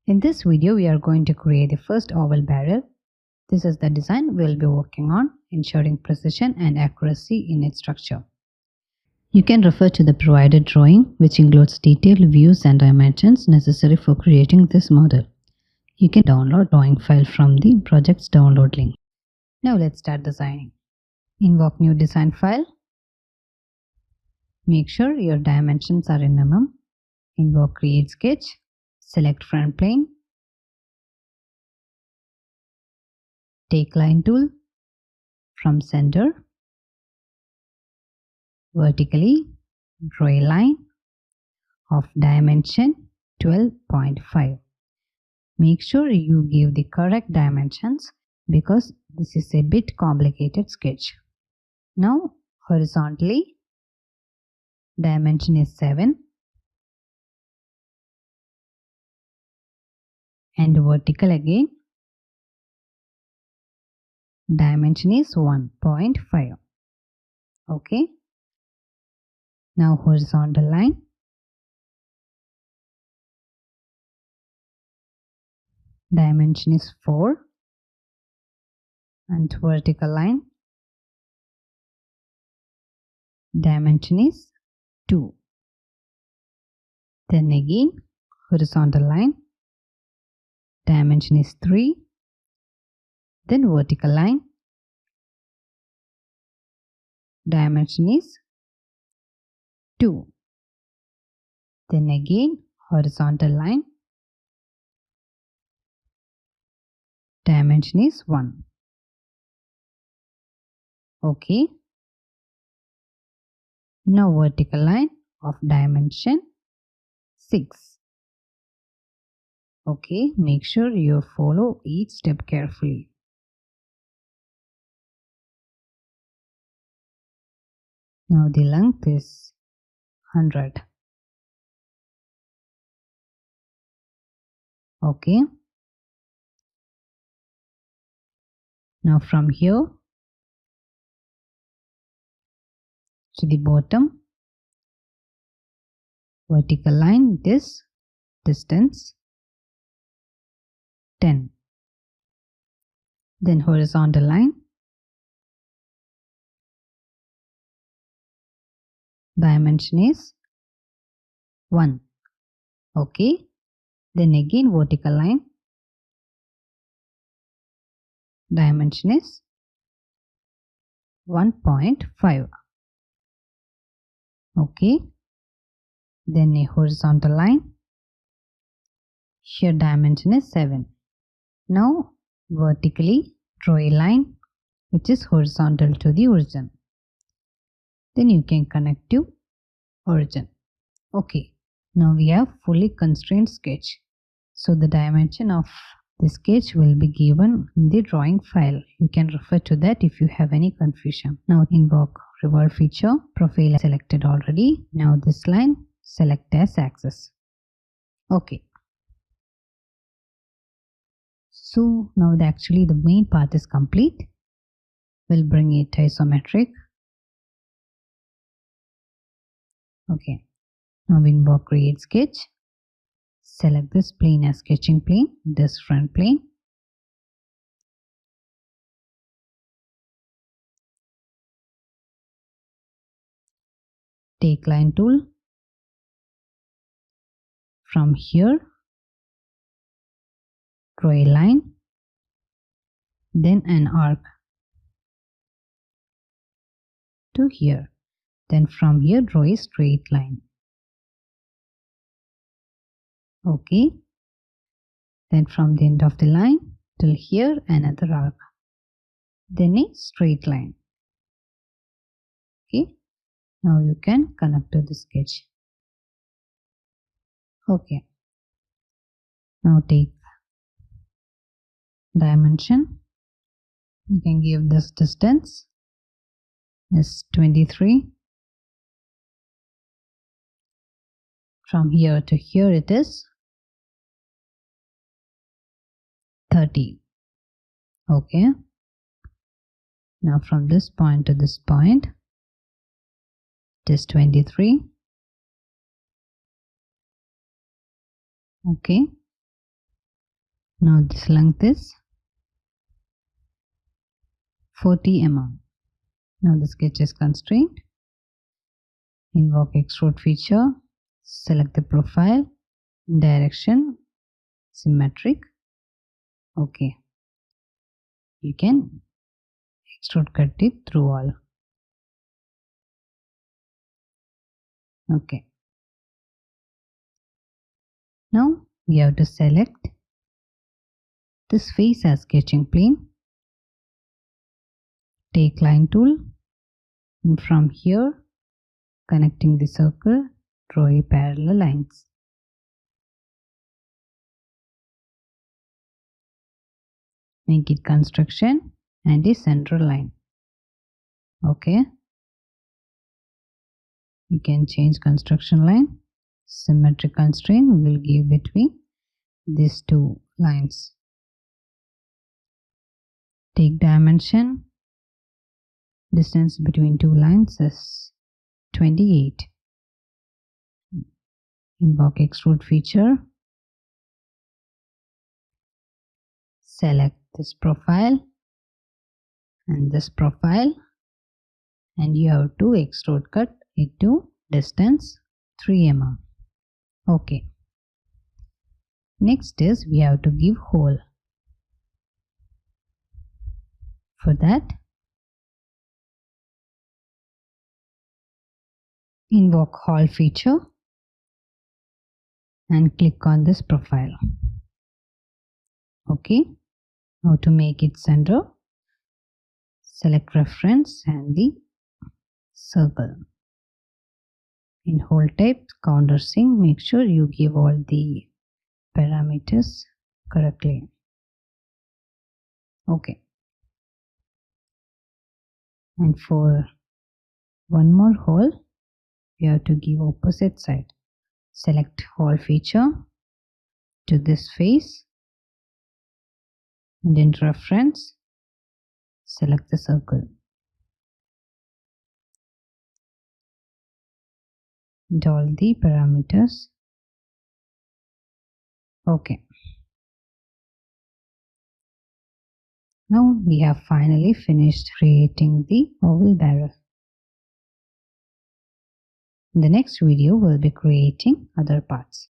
In this video, we are going to create the first oval barrel. This is the design we will be working on, ensuring precision and accuracy in its structure. You can refer to the provided drawing, which includes detailed views and dimensions necessary for creating this model. You can download drawing file from the project's download link. Now let's start designing. Invoke new design file. Make sure your dimensions are in mm. Invoke create sketch. Select front plane. Take line tool. From center, vertically draw a line of dimension 12.5. Make sure you give the correct dimensions because this is a bit complicated sketch. Now horizontally, dimension is 7 and vertical again, dimension is 1.5. Okay. Now horizontal line, dimension is 4 and vertical line, dimension is 2. Then again horizontal line, dimension is 3. Then vertical line, dimension is 2. Then again horizontal line, dimension is 1. Okay. Now vertical line of dimension 6. Okay, make sure you follow each step carefully. Now the length is 100. Okay. Now from here to the bottom, vertical line, this distance 10. Then horizontal line, dimension is 1. Okay. Then again vertical line, dimension is 1.5. Okay. Then a horizontal line, here dimension is 7. Now vertically draw a line which is horizontal to the origin. Then you can connect to origin. Okay. Now we have fully constrained sketch. So the dimension of the sketch will be given in the drawing file. You can refer to that if you have any confusion. Now invoke revolve feature. Profile selected already. Now this line select as axis. Okay. So now actually the main part is complete. We'll bring it isometric. Okay. Now invoke create sketch. Select this plane as sketching plane, this front plane. Take line tool. From here, draw a line, then an arc to here. Then from here, draw a straight line. Okay. Then from the end of the line till here, another arc. Then a straight line. Okay. Now you can connect to the sketch. Okay. Now take dimension. You can give this distance is 23. From here to here it is 30. Okay. Now from this point to this point it is 23. Okay. Now this length is 40 mm. Now the sketch is constrained. Invoke extrude feature. Select the profile, direction, symmetric. Okay. You can extrude cut it through all. Okay. Now we have to select this face as sketching plane. Take line tool, and from here, connecting the circle, draw a parallel lines. Make it construction and a central line. Okay. You can change construction line. Symmetric constraint will give between these two lines. Take dimension. Distance between two lines is 28. Invoke extrude feature. Select this profile and this profile, and you have to extrude cut it to distance 3 mm. Okay. Next is we have to give hole. For that, invoke hole feature and click on this profile. Okay. Now to make it center, select reference and the circle. In hole type, countersink, make sure you give all the parameters correctly. Okay. And for one more hole, you have to give opposite side. Select hole feature to this face, and in reference, select the circle. And all the parameters. Okay. Now we have finally finished creating the oval barrel. In the next video, we'll be creating other parts.